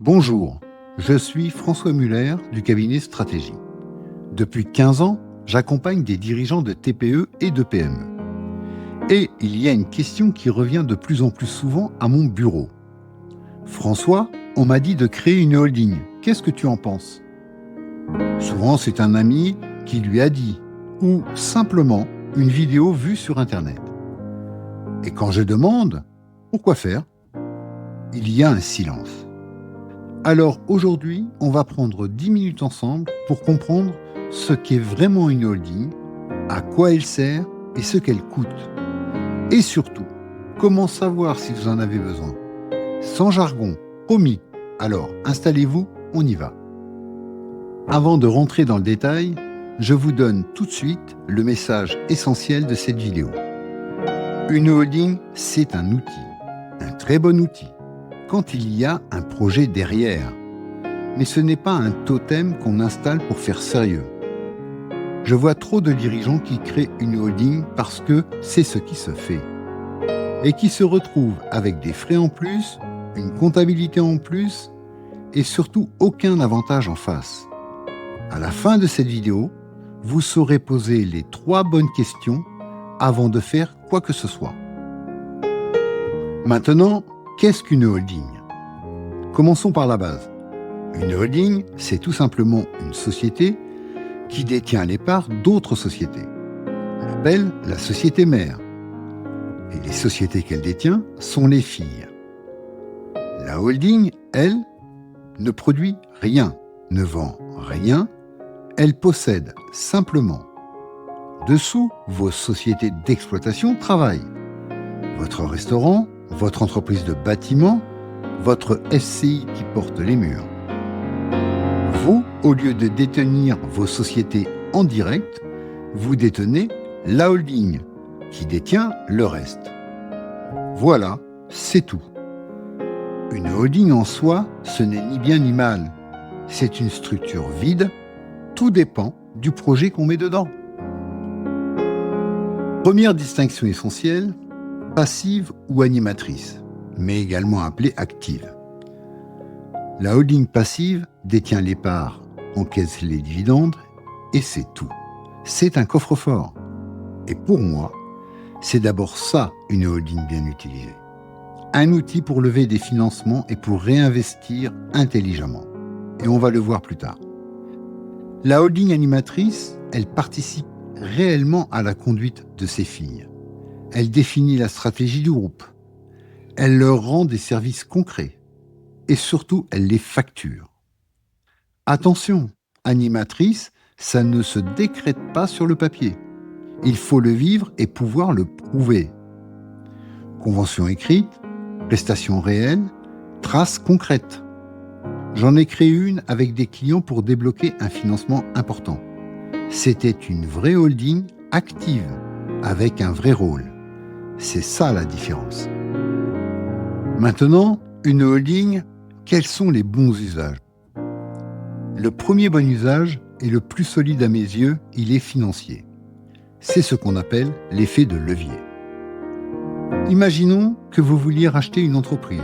Bonjour, je suis François Muller du cabinet Stratégie. Depuis 15 ans, j'accompagne des dirigeants de TPE et de PME. Et il y a une question qui revient de plus en plus souvent à mon bureau. François, on m'a dit de créer une holding. Qu'est-ce que tu en penses ? Souvent, c'est un ami qui lui a dit, ou simplement une vidéo vue sur Internet. Et quand je demande, pourquoi faire ? Il y a un silence. Alors aujourd'hui, on va prendre 10 minutes ensemble pour comprendre ce qu'est vraiment une holding, à quoi elle sert et ce qu'elle coûte. Et surtout, comment savoir si vous en avez besoin. Sans jargon, promis. Alors, installez-vous, on y va. Avant de rentrer dans le détail, je vous donne tout de suite le message essentiel de cette vidéo. Une holding, c'est un outil, un très bon outil, quand il y a un projet derrière. Mais ce n'est pas un totem qu'on installe pour faire sérieux. Je vois trop de dirigeants qui créent une holding parce que c'est ce qui se fait. Et qui se retrouvent avec des frais en plus, une comptabilité en plus, et surtout aucun avantage en face. À la fin de cette vidéo, vous saurez poser les 3 bonnes questions avant de faire quoi que ce soit. Maintenant, qu'est-ce qu'une holding ? Commençons par la base. Une holding, c'est tout simplement une société qui détient les parts d'autres sociétés. On l'appelle la société mère. Et les sociétés qu'elle détient sont les filles. La holding, elle, ne produit rien, ne vend rien, elle possède simplement. Dessous, vos sociétés d'exploitation travaillent. Votre restaurant, votre entreprise de bâtiment, votre SCI qui porte les murs. Vous, au lieu de détenir vos sociétés en direct, vous détenez la holding qui détient le reste. Voilà, c'est tout. Une holding en soi, ce n'est ni bien ni mal. C'est une structure vide, tout dépend du projet qu'on met dedans. Première distinction essentielle, passive ou animatrice, mais également appelée active. La holding passive détient les parts, encaisse les dividendes et c'est tout. C'est un coffre-fort. Et pour moi, c'est d'abord ça une holding bien utilisée. Un outil pour lever des financements et pour réinvestir intelligemment. Et on va le voir plus tard. La holding animatrice, elle participe réellement à la conduite de ses filles. Elle définit la stratégie du groupe. Elle leur rend des services concrets. Et surtout, elle les facture. Attention, animatrice, ça ne se décrète pas sur le papier. Il faut le vivre et pouvoir le prouver. Convention écrite, prestations réelles, traces concrètes. J'en ai créé une avec des clients pour débloquer un financement important. C'était une vraie holding active, avec un vrai rôle. C'est ça la différence. Maintenant, une holding, quels sont les bons usages ? Le premier bon usage, et le plus solide à mes yeux, il est financier. C'est ce qu'on appelle l'effet de levier. Imaginons que vous vouliez racheter une entreprise.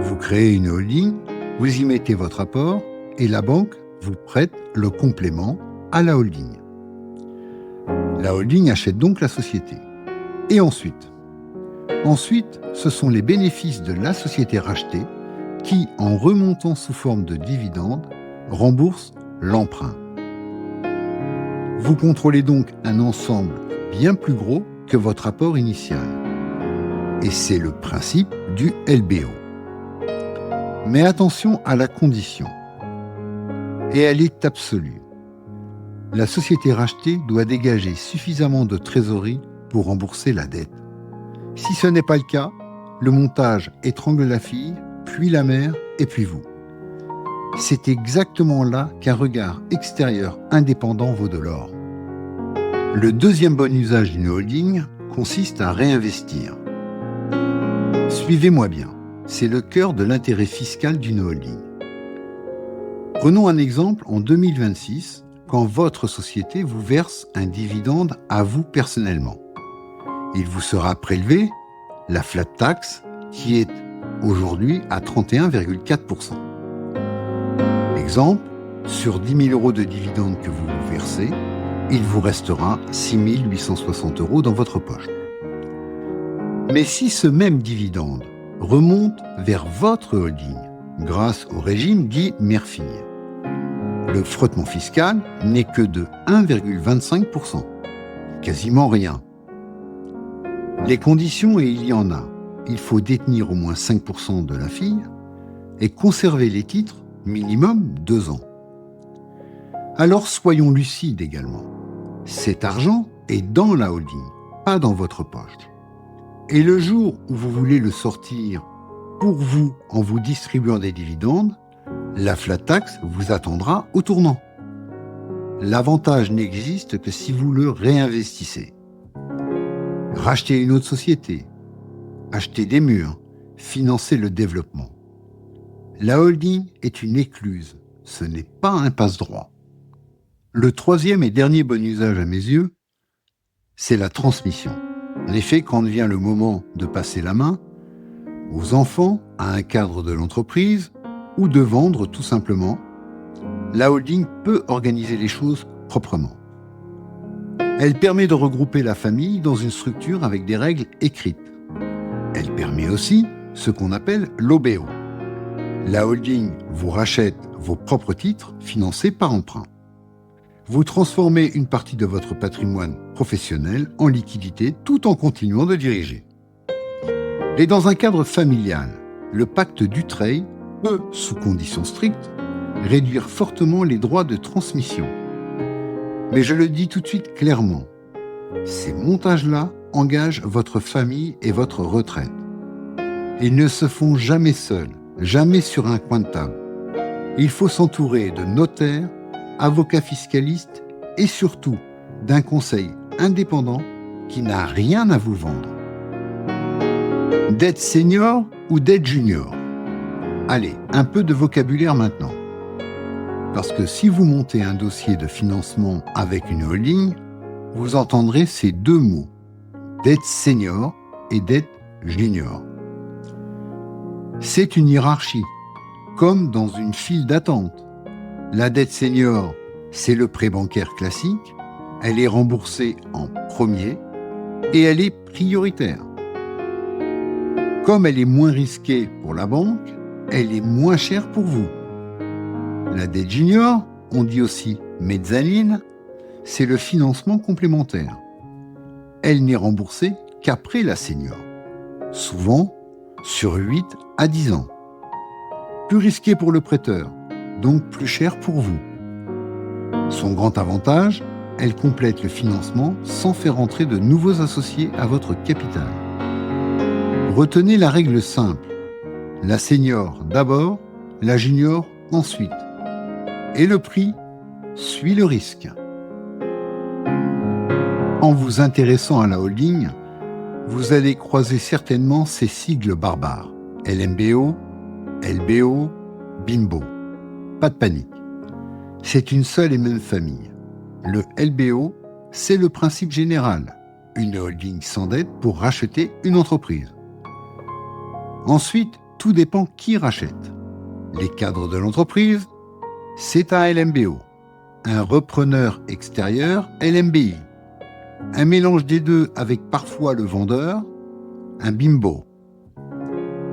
Vous créez une holding, vous y mettez votre apport et la banque vous prête le complément à la holding. La holding achète donc la société. Et ensuite, ce sont les bénéfices de la société rachetée qui, en remontant sous forme de dividendes, remboursent l'emprunt. Vous contrôlez donc un ensemble bien plus gros que votre apport initial. Et c'est le principe du LBO. Mais attention à la condition. Et elle est absolue. La société rachetée doit dégager suffisamment de trésorerie pour rembourser la dette. Si ce n'est pas le cas, le montage étrangle la fille, puis la mère, et puis vous. C'est exactement là qu'un regard extérieur indépendant vaut de l'or. Le deuxième bon usage d'une holding consiste à réinvestir. Suivez-moi bien, c'est le cœur de l'intérêt fiscal d'une holding. Prenons un exemple en 2026, quand votre société vous verse un dividende à vous personnellement. Il vous sera prélevé la flat tax qui est aujourd'hui à 31,4%. Exemple, sur 10 000 € de dividendes que vous versez, il vous restera 6 860 € dans votre poche. Mais si ce même dividende remonte vers votre holding grâce au régime dit mère-fille, le frottement fiscal n'est que de 1,25%, quasiment rien. Les conditions, et il y en a, il faut détenir au moins 5% de la fille et conserver les titres minimum 2 ans. Alors soyons lucides également. Cet argent est dans la holding, pas dans votre poche. Et le jour où vous voulez le sortir pour vous en vous distribuant des dividendes, la flat tax vous attendra au tournant. L'avantage n'existe que si vous le réinvestissez. Rachetez une autre société, achetez des murs, financez le développement. La holding est une écluse, ce n'est pas un passe-droit. Le troisième et dernier bon usage à mes yeux, c'est la transmission. En effet, quand vient le moment de passer la main aux enfants, à un cadre de l'entreprise ou de vendre tout simplement, la holding peut organiser les choses proprement. Elle permet de regrouper la famille dans une structure avec des règles écrites. Elle permet aussi ce qu'on appelle l'OBO. La holding vous rachète vos propres titres financés par emprunt. Vous transformez une partie de votre patrimoine professionnel en liquidité tout en continuant de diriger. Et dans un cadre familial, le pacte Dutreil peut, sous conditions strictes, réduire fortement les droits de transmission. Mais je le dis tout de suite clairement, ces montages-là engagent votre famille et votre retraite. Ils ne se font jamais seuls, jamais sur un coin de table. Il faut s'entourer de notaires, avocats fiscalistes et surtout d'un conseil indépendant qui n'a rien à vous vendre. Dette senior ou dette junior? Allez, un peu de vocabulaire maintenant. Parce que si vous montez un dossier de financement avec une holding, vous entendrez ces deux mots, dette senior et dette junior. C'est une hiérarchie, comme dans une file d'attente. La dette senior, c'est le prêt bancaire classique, elle est remboursée en premier et elle est prioritaire. Comme elle est moins risquée pour la banque, elle est moins chère pour vous. La dette junior, on dit aussi mezzanine, c'est le financement complémentaire. Elle n'est remboursée qu'après la senior, souvent sur 8 à 10 ans. Plus risqué pour le prêteur, donc plus cher pour vous. Son grand avantage, elle complète le financement sans faire entrer de nouveaux associés à votre capital. Retenez la règle simple, la senior d'abord, la junior ensuite. Et le prix suit le risque. En vous intéressant à la holding, vous allez croiser certainement ces sigles barbares. LMBO, LBO, BIMBO. Pas de panique. C'est une seule et même famille. Le LBO, c'est le principe général. Une holding sans dette pour racheter une entreprise. Ensuite, tout dépend qui rachète. Les cadres de l'entreprise, c'est un LMBO. Un repreneur extérieur, LMBI. Un mélange des deux avec parfois le vendeur, un BIMBO.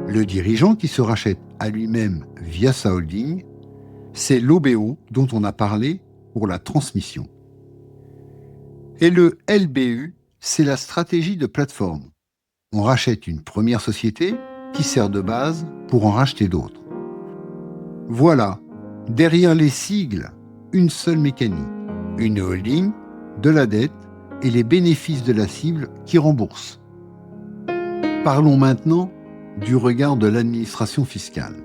Le dirigeant qui se rachète à lui-même via sa holding, c'est l'OBO dont on a parlé pour la transmission. Et le LBU, c'est la stratégie de plateforme. On rachète une première société qui sert de base pour en racheter d'autres. Voilà, derrière les sigles, une seule mécanique, une holding, de la dette et les bénéfices de la cible qui rembourse. Parlons maintenant du regard de l'administration fiscale,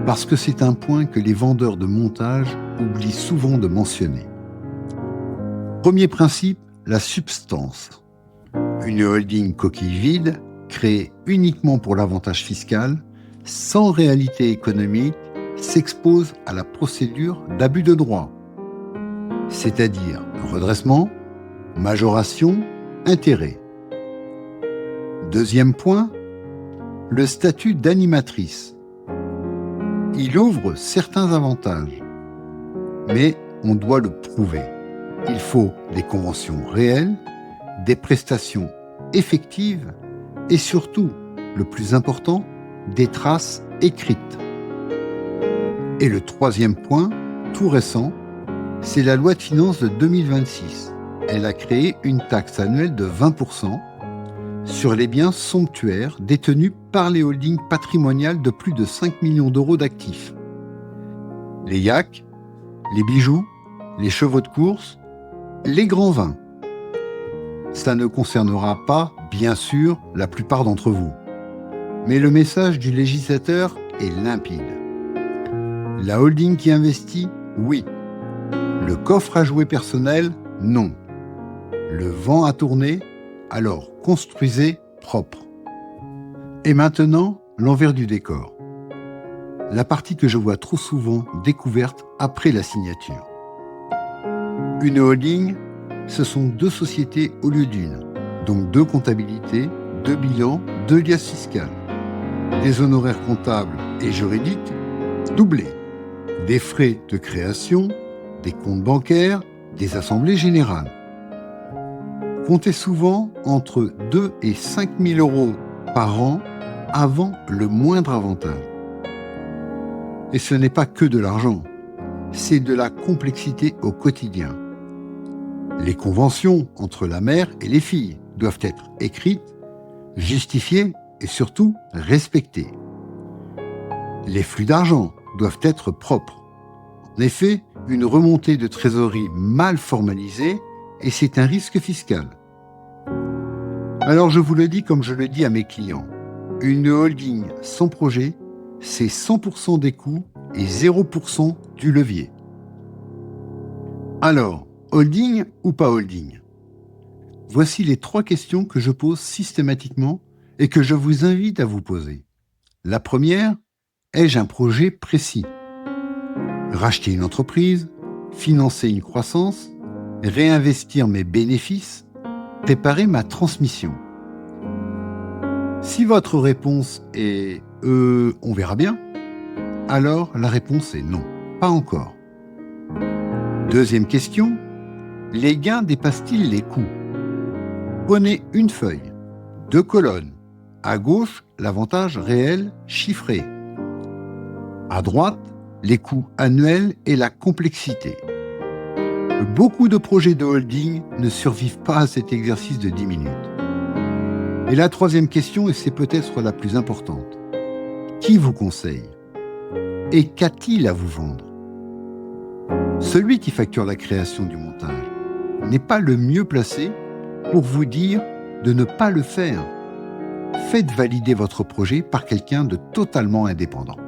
parce que c'est un point que les vendeurs de montage oublient souvent de mentionner. Premier principe, la substance. Une holding coquille vide, créée uniquement pour l'avantage fiscal, sans réalité économique, s'expose à la procédure d'abus de droit, c'est-à-dire redressement, majoration, intérêt. Deuxième point, le statut d'animatrice. Il ouvre certains avantages, mais on doit le prouver. Il faut des conventions réelles, des prestations effectives et surtout, le plus important, des traces écrites. Et le troisième point, tout récent, c'est la loi de finances de 2026. Elle a créé une taxe annuelle de 20% sur les biens somptuaires détenus par les holdings patrimoniales de plus de 5 millions d'euros d'actifs. Les yachts, les bijoux, les chevaux de course, les grands vins. Ça ne concernera pas, bien sûr, la plupart d'entre vous. Mais le message du législateur est limpide. La holding qui investit, oui. Le coffre à jouets personnel, non. Le vent à tourner, alors construisez propre. Et maintenant, l'envers du décor. La partie que je vois trop souvent découverte après la signature. Une holding, ce sont 2 sociétés au lieu d'une, donc 2 comptabilités, 2 bilans, 2 liasses fiscales, des honoraires comptables et juridiques doublés, des frais de création, des comptes bancaires, des assemblées générales. Comptez souvent entre 2 et 5 000 euros par an avant le moindre avantage. Et ce n'est pas que de l'argent, c'est de la complexité au quotidien. Les conventions entre la mère et les filles doivent être écrites, justifiées et surtout respectées. Les flux d'argent doivent être propres. En effet, une remontée de trésorerie mal formalisée, et c'est un risque fiscal. Alors je vous le dis comme je le dis à mes clients, une holding sans projet, c'est 100% des coûts et 0% du levier. Alors, holding ou pas holding ? Voici les 3 questions que je pose systématiquement et que je vous invite à vous poser. La première, ai-je un projet précis ? Racheter une entreprise, financer une croissance, réinvestir mes bénéfices, préparer ma transmission. Si votre réponse est « on verra bien », alors la réponse est non, pas encore. Deuxième question, les gains dépassent-ils les coûts ? Prenez une feuille, 2 colonnes. À gauche, l'avantage réel chiffré. À droite, les coûts annuels et la complexité. Beaucoup de projets de holding ne survivent pas à cet exercice de 10 minutes. Et la troisième question, et c'est peut-être la plus importante, qui vous conseille ? Et qu'a-t-il à vous vendre ? Celui qui facture la création du montage n'est pas le mieux placé pour vous dire de ne pas le faire. Faites valider votre projet par quelqu'un de totalement indépendant.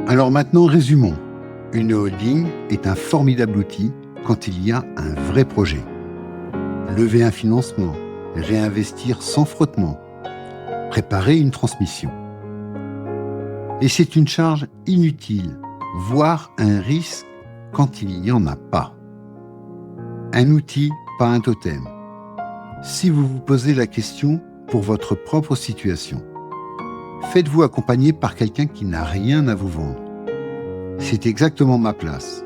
Alors maintenant, résumons. Une holding est un formidable outil quand il y a un vrai projet. Lever un financement, réinvestir sans frottement, préparer une transmission. Et c'est une charge inutile, voire un risque quand il n'y en a pas. Un outil, pas un totem. Si vous vous posez la question pour votre propre situation, faites-vous accompagner par quelqu'un qui n'a rien à vous vendre. C'est exactement ma place.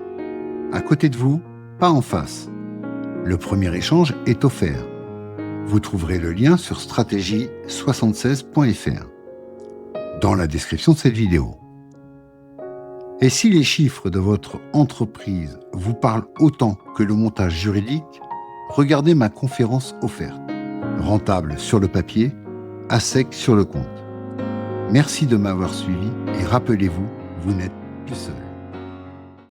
À côté de vous, pas en face. Le premier échange est offert. Vous trouverez le lien sur stratégie76.fr dans la description de cette vidéo. Et si les chiffres de votre entreprise vous parlent autant que le montage juridique, regardez ma conférence offerte. Rentable sur le papier, à sec sur le compte. Merci de m'avoir suivi et rappelez-vous, vous n'êtes plus seul.